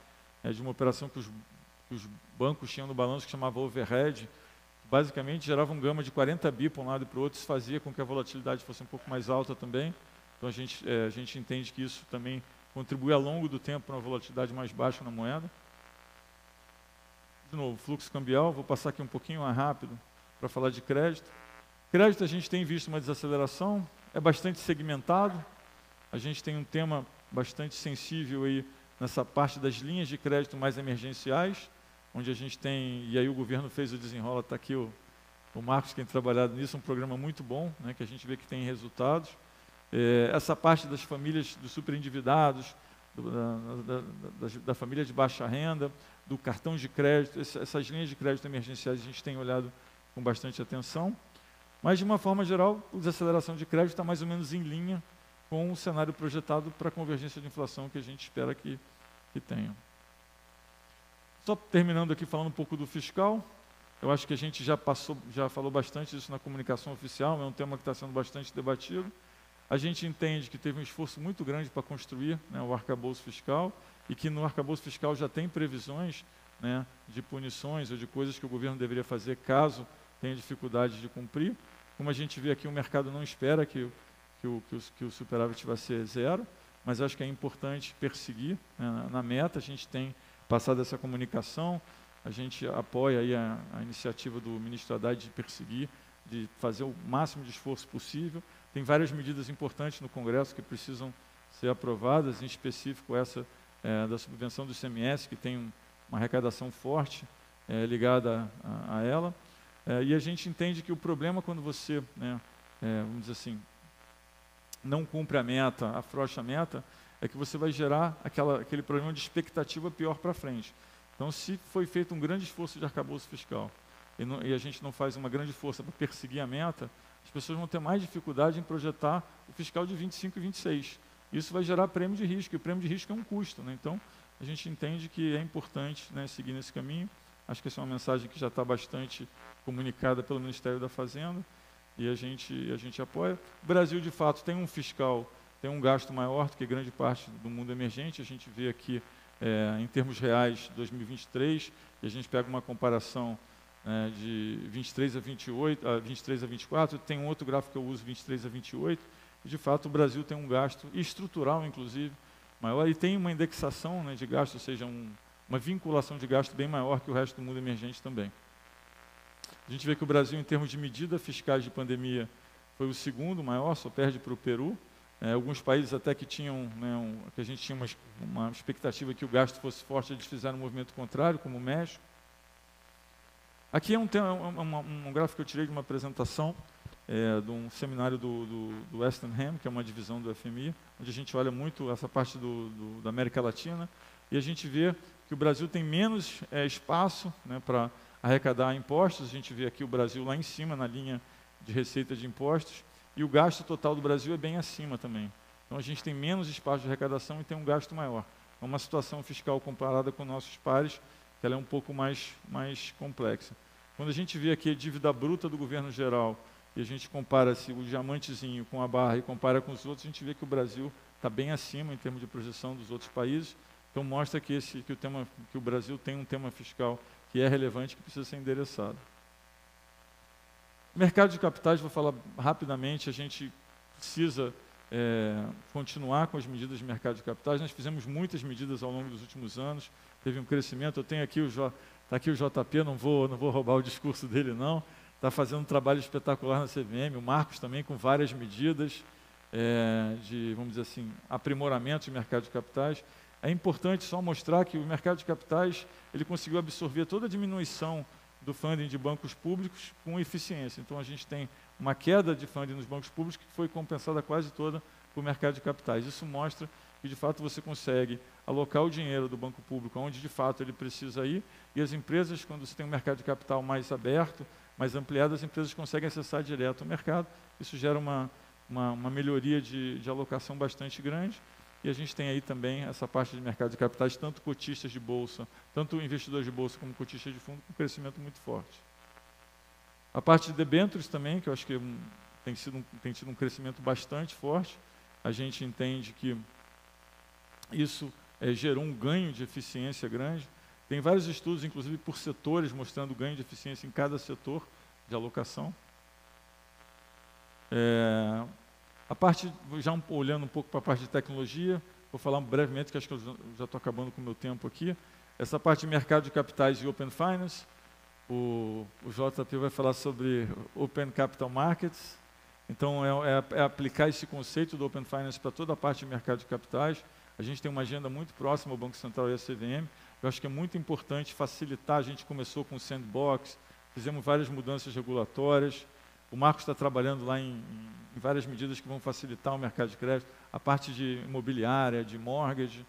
de uma operação que os bancos tinham no balanço, que chamava overhead, basicamente gerava um gama de 40 bi para um lado e para o outro, isso fazia com que a volatilidade fosse um pouco mais alta também. Então a gente entende que isso também contribui ao longo do tempo para uma volatilidade mais baixa na moeda. De novo, fluxo cambial, vou passar aqui um pouquinho mais rápido para falar de crédito. Crédito, a gente tem visto uma desaceleração, é bastante segmentado, a gente tem um tema bastante sensível aí nessa parte das linhas de crédito mais emergenciais, onde a gente tem, e aí o governo fez o desenrola, está aqui o Marcos que tem trabalhado nisso, um programa muito bom, né, que a gente vê que tem resultados. Essa parte das famílias, dos superendividados, da família de baixa renda, do cartão de crédito, essas linhas de crédito emergenciais a gente tem olhado com bastante atenção. Mas, de uma forma geral, a desaceleração de crédito está mais ou menos em linha com o cenário projetado para a convergência de inflação que a gente espera que tenha. Só terminando aqui, falando um pouco do fiscal, eu acho que a gente já falou bastante disso na comunicação oficial, é um tema que está sendo bastante debatido. A gente entende que teve um esforço muito grande para construir, né, o arcabouço fiscal, e que no arcabouço fiscal já tem previsões, né, de punições ou de coisas que o governo deveria fazer caso tenha dificuldade de cumprir. Como a gente vê aqui, o mercado não espera que o superávit vai ser zero, mas acho que é importante perseguir, né, na meta. A gente tem passado essa comunicação, a gente apoia aí a iniciativa do ministro Haddad de perseguir, de fazer o máximo de esforço possível. Tem várias medidas importantes no Congresso que precisam ser aprovadas, em específico essa da subvenção do ICMS, que tem uma arrecadação forte ligada a ela. E a gente entende que o problema quando você, né, vamos dizer assim, não cumpre a meta, afrouxa a meta, é que você vai gerar aquele problema de expectativa pior para frente. Então, se foi feito um grande esforço de arcabouço fiscal e a gente não faz uma grande força para perseguir a meta, as pessoas vão ter mais dificuldade em projetar o fiscal de 25 e 26. Isso vai gerar prêmio de risco, e o prêmio de risco é um custo, né? Então, a gente entende que é importante, né, seguir nesse caminho. Acho que essa é uma mensagem que já está bastante comunicada pelo Ministério da Fazenda e a gente apoia. O Brasil, de fato, tem um fiscal, tem um gasto maior do que grande parte do mundo emergente. A gente vê aqui, em termos reais, 2023, e a gente pega uma comparação de 23 a 28, 23 a 24, tem um outro gráfico que eu uso, 23 a 28, e de fato o Brasil tem um gasto estrutural, inclusive, maior, e tem uma indexação, né, de gasto, ou seja, uma vinculação de gasto bem maior que o resto do mundo emergente também. A gente vê que o Brasil, em termos de medidas fiscais de pandemia, foi o segundo maior, só perde para o Peru. Alguns países até que tinham, né, que a gente tinha uma expectativa que o gasto fosse forte, eles fizeram um movimento contrário, como o México. Aqui é um gráfico que eu tirei de uma apresentação de um seminário do Western Ham, que é uma divisão do FMI, onde a gente olha muito essa parte da América Latina, e a gente vê que o Brasil tem menos espaço, né, para arrecadar impostos. A gente vê aqui o Brasil lá em cima, na linha de receita de impostos, e o gasto total do Brasil é bem acima também. Então a gente tem menos espaço de arrecadação e tem um gasto maior. É uma situação fiscal comparada com nossos pares, que ela é um pouco mais complexa. Quando a gente vê aqui a dívida bruta do governo geral, e a gente compara o diamantezinho com a barra e compara com os outros, a gente vê que o Brasil está bem acima em termos de projeção dos outros países. Então mostra que o Brasil tem um tema fiscal que é relevante, que precisa ser endereçado. Mercado de capitais, vou falar rapidamente, a gente precisa continuar com as medidas de mercado de capitais. Nós fizemos muitas medidas ao longo dos últimos anos, teve um crescimento. Eu tenho aqui está aqui o JP, não vou roubar o discurso dele não, está fazendo um trabalho espetacular na CVM, o Marcos também com várias medidas de, vamos dizer assim, aprimoramento de mercado de capitais. É importante só mostrar que o mercado de capitais ele conseguiu absorver toda a diminuição do funding de bancos públicos com eficiência. Então, a gente tem uma queda de funding nos bancos públicos que foi compensada quase toda por mercado de capitais. Isso mostra que, de fato, você consegue alocar o dinheiro do banco público onde, de fato, ele precisa ir, e as empresas, quando você tem um mercado de capital mais aberto, mais ampliado, as empresas conseguem acessar direto o mercado. Isso gera uma melhoria de alocação bastante grande. E a gente tem aí também essa parte de mercado de capitais, tanto cotistas de bolsa, tanto investidores de bolsa como cotistas de fundo, com um crescimento muito forte. A parte de debêntures também, que eu acho que tem tido um crescimento bastante forte. A gente entende que isso gerou um ganho de eficiência grande. Tem vários estudos, inclusive por setores, mostrando ganho de eficiência em cada setor de alocação. A parte, já olhando um pouco para a parte de tecnologia, vou falar brevemente, que acho que eu já estou acabando com o meu tempo aqui. Essa parte de mercado de capitais e Open Finance, o JP vai falar sobre Open Capital Markets. Então, é aplicar esse conceito do Open Finance para toda a parte de mercado de capitais. A gente tem uma agenda muito próxima ao Banco Central e à CVM. Eu acho que é muito importante facilitar. A gente começou com o Sandbox, fizemos várias mudanças regulatórias. O Marcos está trabalhando lá em várias medidas que vão facilitar o mercado de crédito, a parte de imobiliária, de mortgage,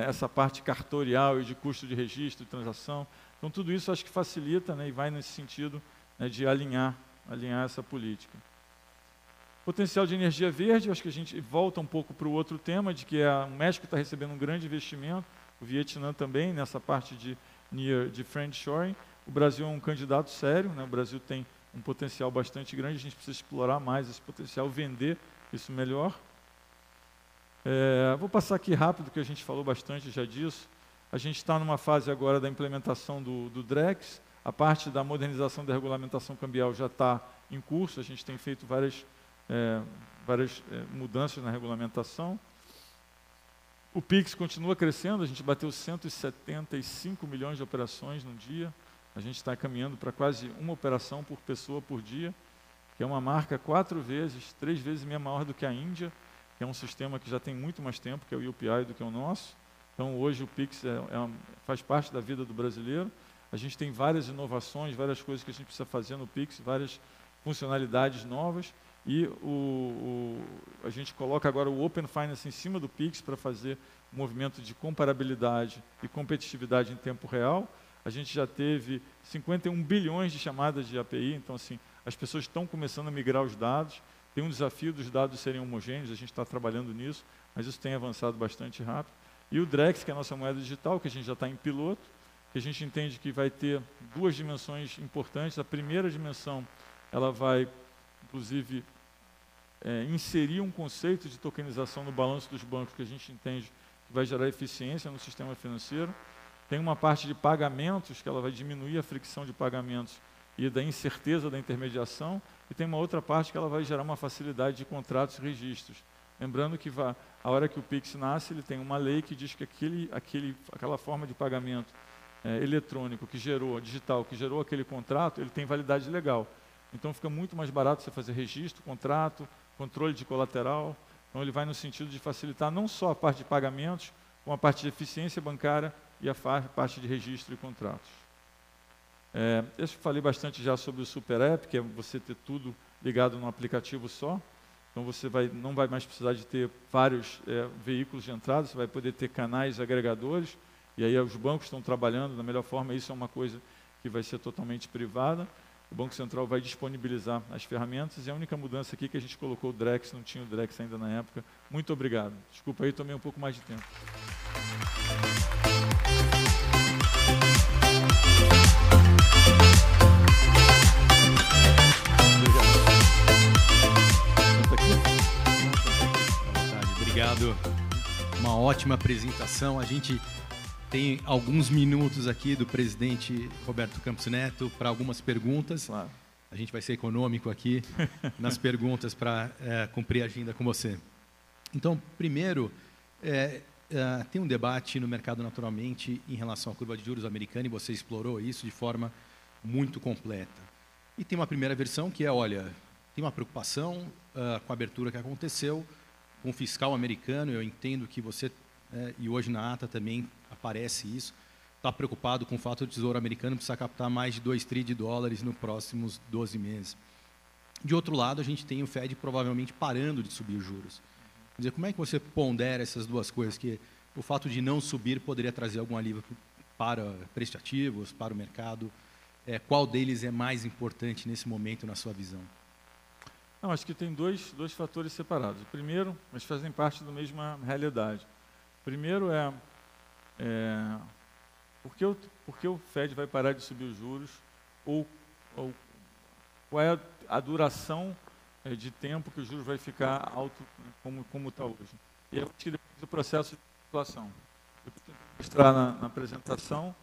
essa parte cartorial e de custo de registro e transação. Então, tudo isso acho que facilita, né, e vai nesse sentido, né, de alinhar essa política. Potencial de energia verde, acho que a gente volta um pouco para o outro tema, de que o México está recebendo um grande investimento, o Vietnã também, nessa parte de friendshoring. O Brasil é um candidato sério, né, o Brasil tem um potencial bastante grande, a gente precisa explorar mais esse potencial, vender isso melhor. Vou passar aqui rápido, que a gente falou bastante já disso. A gente está numa fase agora da implementação do DREX, a parte da modernização da regulamentação cambial já está em curso, a gente tem feito várias mudanças na regulamentação. O PIX continua crescendo, a gente bateu 175 milhões de operações no dia. A gente está caminhando para quase uma operação por pessoa por dia, que é uma marca 3 vezes maior do que a Índia, que é um sistema que já tem muito mais tempo, que é o UPI, do que o nosso. Então, hoje o Pix faz parte da vida do brasileiro. A gente tem várias inovações, várias coisas que a gente precisa fazer no Pix, várias funcionalidades novas. E a gente coloca agora o Open Finance em cima do Pix para fazer um movimento de comparabilidade e competitividade em tempo real. A gente já teve 51 bilhões de chamadas de API, então assim, as pessoas estão começando a migrar os dados. Tem um desafio dos dados serem homogêneos, a gente está trabalhando nisso, mas isso tem avançado bastante rápido. E o DREX, que é a nossa moeda digital, que a gente já está em piloto, que a gente entende que vai ter duas dimensões importantes. A primeira dimensão, ela vai, inclusive, inserir um conceito de tokenização no balanço dos bancos, que a gente entende que vai gerar eficiência no sistema financeiro. Tem uma parte de pagamentos, que ela vai diminuir a fricção de pagamentos e da incerteza da intermediação, e tem uma outra parte que ela vai gerar uma facilidade de contratos e registros. Lembrando que a hora que o Pix nasce, ele tem uma lei que diz que aquela forma de pagamento eletrônico digital, que gerou aquele contrato, ele tem validade legal. Então fica muito mais barato você fazer registro, contrato, controle de colateral. Então ele vai no sentido de facilitar não só a parte de pagamentos, como a parte de eficiência bancária e a parte de registro e contratos. Eu falei bastante já sobre o Super App, que é você ter tudo ligado num aplicativo só. Então você não vai mais precisar de ter vários veículos de entrada, você vai poder ter canais agregadores, e aí os bancos estão trabalhando da melhor forma. Isso é uma coisa que vai ser totalmente privada. O Banco Central vai disponibilizar as ferramentas, e a única mudança aqui é que a gente colocou o DREX, não tinha o DREX ainda na época. Muito obrigado. Desculpa aí, tomei um pouco mais de tempo. Obrigado. Uma ótima ótima apresentação. A gente tem alguns minutos aqui do presidente Roberto Campos Neto para algumas perguntas. Claro. A gente vai ser econômico aqui nas perguntas para cumprir a agenda com você. Então, primeiro, tem um debate no mercado naturalmente em relação à curva de juros americana, e você explorou isso de forma muito completa. E tem uma primeira versão que é, olha, tem uma preocupação com a abertura que aconteceu, com o fiscal americano. Eu entendo que você, e hoje na ata também aparece isso, está preocupado com o fato do Tesouro americano precisar captar mais de 2 trilhões de dólares nos próximos 12 meses. De outro lado, a gente tem o Fed provavelmente parando de subir os juros. Quer dizer, como é que você pondera essas duas coisas? Que o fato de não subir poderia trazer algum alívio para prestativos, para o mercado. Qual deles é mais importante nesse momento, na sua visão? Não, acho que tem dois fatores separados. O primeiro, mas fazem parte da mesma realidade. O primeiro por que o Fed vai parar de subir os juros, ou qual é a duração de tempo que o juros vai ficar alto, como está hoje. E eu acho que depois do processo de inflação. O que eu quero mostrar na apresentação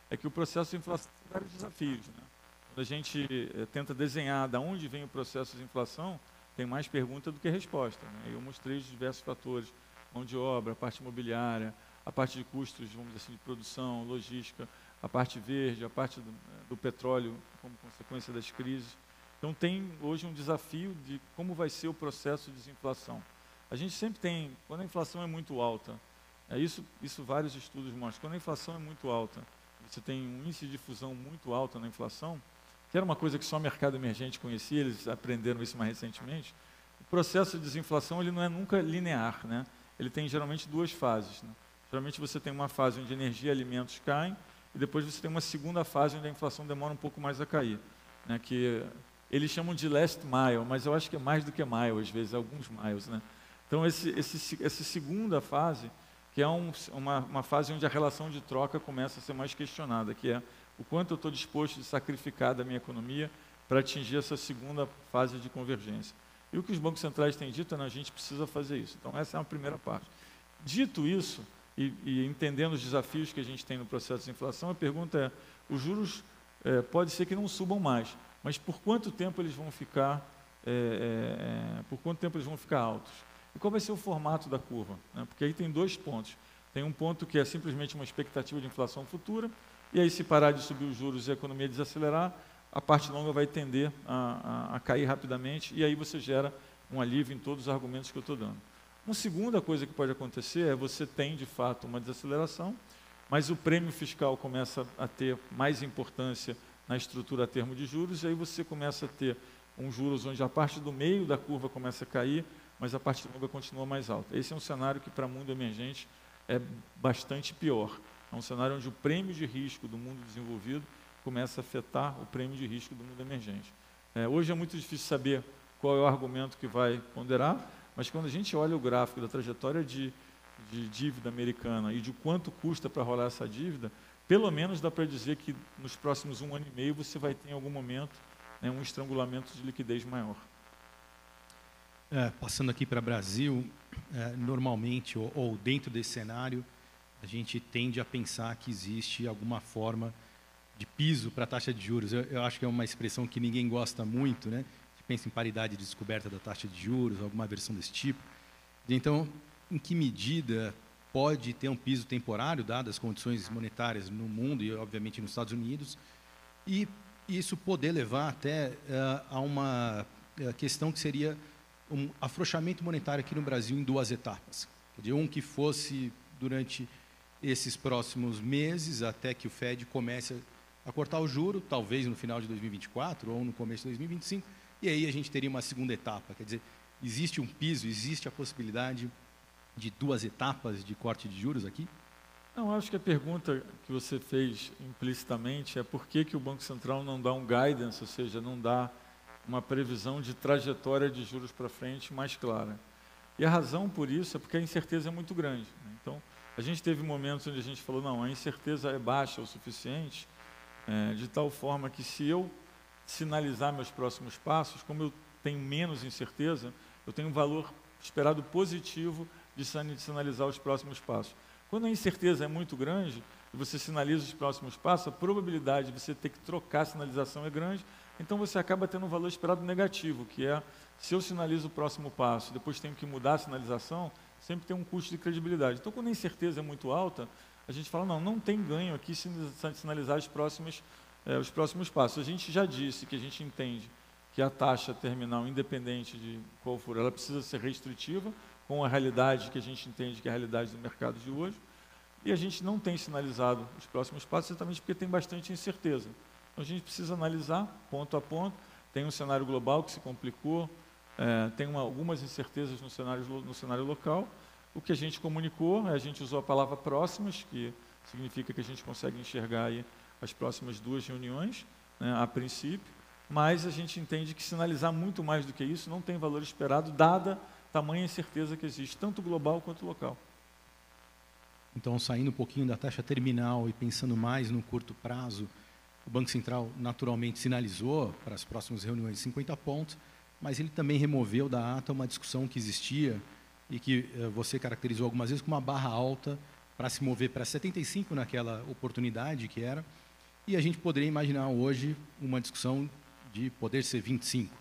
é que o processo de inflação tem vários desafios, né? Quando a gente tenta desenhar de onde vem o processo de inflação, tem mais pergunta do que resposta, né? Eu mostrei os diversos fatores: mão de obra, a parte imobiliária, a parte de custos, vamos dizer assim, de produção, logística, a parte verde, a parte do petróleo como consequência das crises. Então tem hoje um desafio de como vai ser o processo de desinflação. A gente sempre tem, quando a inflação é muito alta, isso vários estudos mostram, quando a inflação é muito alta, você tem um índice de difusão muito alto na inflação, que era uma coisa que só o mercado emergente conhecia, eles aprenderam isso mais recentemente. O processo de desinflação ele não é nunca linear, né? Ele tem geralmente duas fases, né? Geralmente você tem uma fase onde energia e alimentos caem, e depois você tem uma segunda fase onde a inflação demora um pouco mais a cair, né? Que eles chamam de last mile, mas eu acho que é mais do que mile, às vezes, alguns miles, né? Então, essa segunda fase, que é uma fase onde a relação de troca começa a ser mais questionada, que é o quanto eu estou disposto a sacrificar da minha economia para atingir essa segunda fase de convergência. E o que os bancos centrais têm dito é que a gente precisa fazer isso. Então, essa é a primeira parte. Dito isso, e entendendo os desafios que a gente tem no processo de inflação, a pergunta é, os juros pode ser que não subam mais, mas por quanto tempo eles vão ficar, altos? E qual vai ser o formato da curva, né? Porque aí tem dois pontos. Tem um ponto que é simplesmente uma expectativa de inflação futura, e aí se parar de subir os juros e a economia desacelerar, a parte longa vai tender a cair rapidamente, e aí você gera um alívio em todos os argumentos que eu estou dando. Uma segunda coisa que pode acontecer é você tem, de fato, uma desaceleração, mas o prêmio fiscal começa a ter mais importância na estrutura a termo de juros, e aí você começa a ter um juros onde a parte do meio da curva começa a cair, mas a parte longa continua mais alta. Esse é um cenário que, para o mundo emergente, é bastante pior. É um cenário onde o prêmio de risco do mundo desenvolvido começa a afetar o prêmio de risco do mundo emergente. Hoje é muito difícil saber qual é o argumento que vai ponderar, mas quando a gente olha o gráfico da trajetória de dívida americana e de quanto custa para rolar essa dívida, pelo menos dá para dizer que nos próximos 1 ano e meio você vai ter em algum momento, né, um estrangulamento de liquidez maior. Passando aqui para o Brasil, normalmente, ou dentro desse cenário, a gente tende a pensar que existe alguma forma de piso para a taxa de juros. Eu acho que é uma expressão que ninguém gosta muito, né? A gente pensa em paridade de descoberta da taxa de juros, alguma versão desse tipo. Então, em que medida pode ter um piso temporário, dadas as condições monetárias no mundo e, obviamente, nos Estados Unidos, e isso poder levar até a uma questão que seria um afrouxamento monetário aqui no Brasil em 2 etapas. Quer dizer, um que fosse durante esses próximos meses, até que o Fed comece a cortar o juro, talvez no final de 2024 ou no começo de 2025, e aí a gente teria uma segunda etapa. Quer dizer, existe um piso, existe a possibilidade de 2 etapas de corte de juros aqui? Não, acho que a pergunta que você fez implicitamente é por que o Banco Central não dá um guidance, ou seja, não dá uma previsão de trajetória de juros para frente mais clara. E a razão por isso é porque a incerteza é muito grande, né? Então, a gente teve momentos onde a gente falou, não, a incerteza é baixa o suficiente, de tal forma que se eu sinalizar meus próximos passos, como eu tenho menos incerteza, eu tenho um valor esperado positivo de sinalizar os próximos passos. Quando a incerteza é muito grande e você sinaliza os próximos passos, a probabilidade de você ter que trocar a sinalização é grande, então você acaba tendo um valor esperado negativo, que é, se eu sinalizo o próximo passo, depois tenho que mudar a sinalização, sempre tem um custo de credibilidade. Então, quando a incerteza é muito alta, a gente fala, não tem ganho aqui sinalizar os próximos passos. A gente já disse que a gente entende que a taxa terminal, independente de qual for, ela precisa ser restritiva, com a realidade que a gente entende que é a realidade do mercado de hoje, e a gente não tem sinalizado os próximos passos exatamente porque tem bastante incerteza. Então, a gente precisa analisar ponto a ponto. Tem um cenário global que se complicou, tem algumas incertezas no cenário local. O que a gente comunicou, a gente usou a palavra próximas, que significa que a gente consegue enxergar aí as próximas 2 reuniões, né, a princípio, mas a gente entende que sinalizar muito mais do que isso não tem valor esperado, dada tamanha incerteza que existe, tanto global quanto local. Então, saindo um pouquinho da taxa terminal e pensando mais no curto prazo, o Banco Central naturalmente sinalizou para as próximas reuniões 50 pontos, mas ele também removeu da ata uma discussão que existia e que você caracterizou algumas vezes como uma barra alta para se mover para 75 naquela oportunidade que era, e a gente poderia imaginar hoje uma discussão de poder ser 25.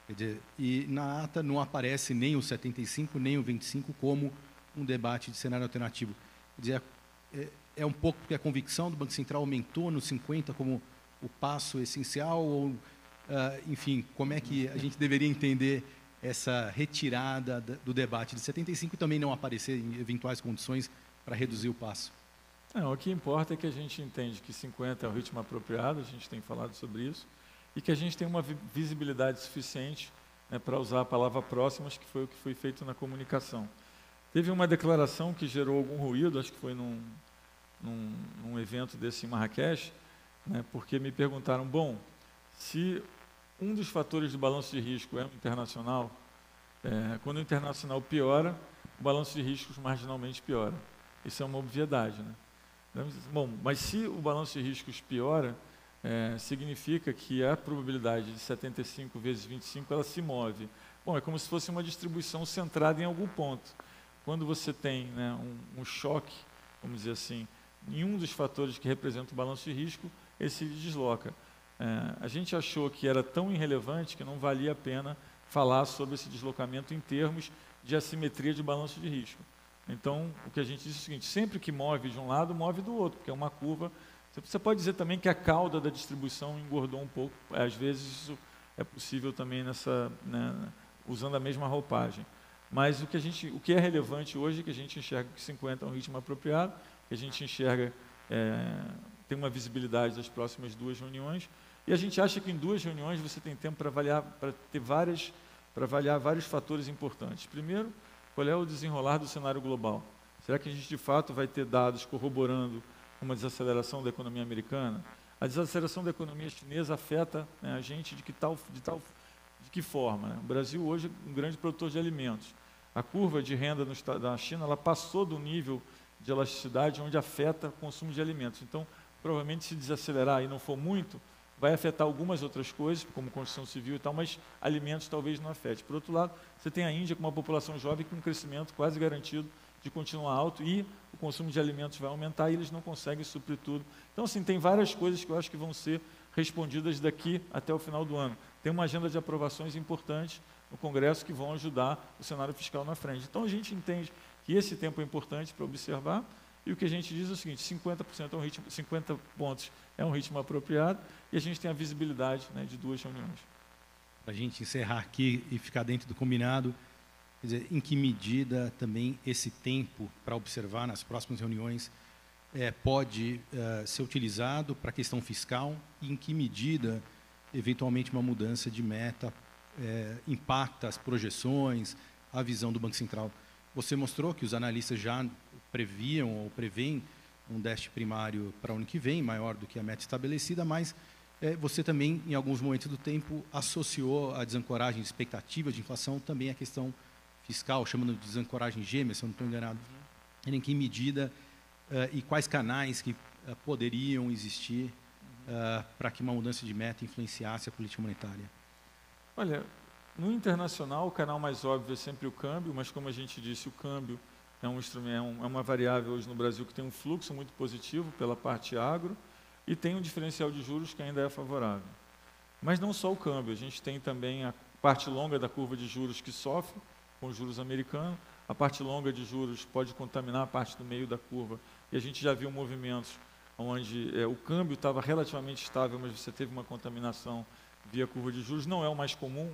Quer dizer, e na ata não aparece nem o 75, nem o 25 como um debate de cenário alternativo. Quer dizer, é um pouco porque a convicção do Banco Central aumentou no 50 como o passo essencial, ou, enfim, como é que a gente deveria entender essa retirada do debate de 75 e também não aparecer em eventuais condições para reduzir o passo? O que importa é que a gente entende que 50 é o ritmo apropriado, a gente tem falado sobre isso, e que a gente tem uma visibilidade suficiente, né, para usar a palavra próximas, que foi o que foi feito na comunicação. Teve uma declaração que gerou algum ruído, acho que foi num evento desse em Marrakech, né, porque me perguntaram, bom, se um dos fatores do balanço de risco é o internacional, quando o internacional piora, o balanço de riscos marginalmente piora. Isso é uma obviedade, né? Bom, mas se o balanço de riscos piora, significa que a probabilidade de 75 vezes 25 ela se move. Bom, é como se fosse uma distribuição centrada em algum ponto. Quando você tem, né, um choque, vamos dizer assim, em um dos fatores que representa o balanço de risco, ele se desloca. A gente achou que era tão irrelevante que não valia a pena falar sobre esse deslocamento em termos de assimetria de balanço de risco. Então, o que a gente disse é o seguinte, sempre que move de um lado, move do outro, porque é uma curva. Você pode dizer também que a cauda da distribuição engordou um pouco, às vezes isso é possível também usando a mesma roupagem. Mas o que é relevante hoje é que a gente enxerga que 50 é um ritmo apropriado, que a gente enxerga, tem uma visibilidade das próximas 2 reuniões, e a gente acha que em 2 reuniões você tem tempo para avaliar vários fatores importantes. Primeiro, qual é o desenrolar do cenário global? Será que a gente de fato vai ter dados corroborando uma desaceleração da economia americana? A desaceleração da economia chinesa afeta, né, a gente de que forma? Né? O Brasil hoje é um grande produtor de alimentos. A curva de renda da China ela passou do nível de elasticidade onde afeta o consumo de alimentos. Então, provavelmente, se desacelerar e não for muito, vai afetar algumas outras coisas, como construção civil e tal, mas alimentos talvez não afete. Por outro lado, você tem a Índia com uma população jovem com um crescimento quase garantido de continuar alto e o consumo de alimentos vai aumentar e eles não conseguem suprir tudo. Então, assim, tem várias coisas que eu acho que vão ser respondidas daqui até o final do ano. Tem uma agenda de aprovações importantes no Congresso que vão ajudar o cenário fiscal na frente. Então, a gente entende que esse tempo é importante para observar e o que a gente diz é o seguinte, 50% é um ritmo, 50 pontos é um ritmo apropriado e a gente tem a visibilidade, né, de 2 reuniões. Para a gente encerrar aqui e ficar dentro do combinado, quer dizer, em que medida também esse tempo para observar nas próximas reuniões pode ser utilizado para a questão fiscal e em que medida, eventualmente, uma mudança de meta impacta as projeções, a visão do Banco Central. Você mostrou que os analistas já previam ou preveem um déficit primário para o ano que vem, maior do que a meta estabelecida, mas você também, em alguns momentos do tempo, associou a desancoragem de expectativa de inflação também à questão fiscal, chamando de desancoragem gêmea, se eu não estou enganado. Em que medida e quais canais que poderiam existir para que uma mudança de meta influenciasse a política monetária? Olha, no internacional, o canal mais óbvio é sempre o câmbio, mas como a gente disse, o câmbio é um instrumento, é uma variável hoje no Brasil que tem um fluxo muito positivo pela parte agro e tem um diferencial de juros que ainda é favorável. Mas não só o câmbio, a gente tem também a parte longa da curva de juros que sofre com os juros americanos, a parte longa de juros pode contaminar a parte do meio da curva, e a gente já viu movimentos onde o câmbio estava relativamente estável, mas você teve uma contaminação via curva de juros, não é o mais comum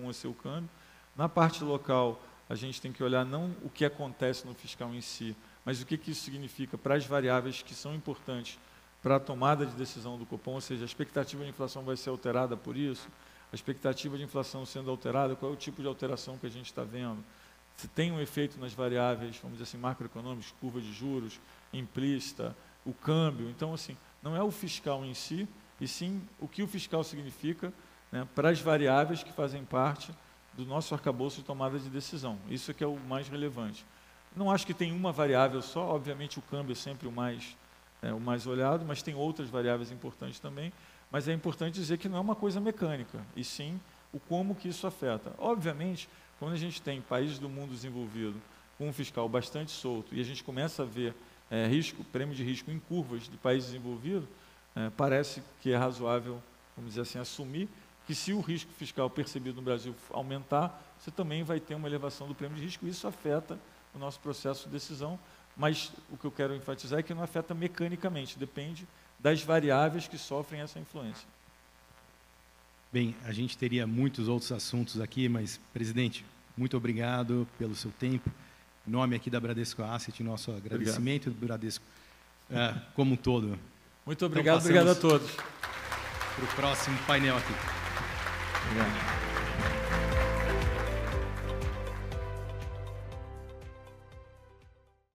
é ser o câmbio. Na parte local, a gente tem que olhar não o que acontece no fiscal em si, mas o que isso significa para as variáveis que são importantes para a tomada de decisão do Copom, ou seja, a expectativa de inflação vai ser alterada por isso, a expectativa de inflação sendo alterada, qual é o tipo de alteração que a gente está vendo, se tem um efeito nas variáveis, vamos dizer assim, macroeconômicas, curva de juros, implícita, o câmbio. Então, assim, não é o fiscal em si, e sim o que o fiscal significa, né, para as variáveis que fazem parte do nosso arcabouço de tomada de decisão. Isso é que é o mais relevante. Não acho que tem uma variável só, obviamente o câmbio é sempre o mais olhado, mas tem outras variáveis importantes também, mas é importante dizer que não é uma coisa mecânica, e sim o como que isso afeta. Obviamente, quando a gente tem países do mundo desenvolvido com um fiscal bastante solto e a gente começa a ver prêmio de risco em curvas de países desenvolvidos, parece que é razoável, vamos dizer assim, assumir que se o risco fiscal percebido no Brasil aumentar, você também vai ter uma elevação do prêmio de risco, e isso afeta o nosso processo de decisão, mas o que eu quero enfatizar é que não afeta mecanicamente, depende das variáveis que sofrem essa influência. Bem, a gente teria muitos outros assuntos aqui, mas, presidente, muito obrigado pelo seu tempo. Em nome aqui da Bradesco Asset, nosso agradecimento do Bradesco como um todo. Muito obrigado, então, obrigado a todos. Para o próximo painel aqui. Obrigado.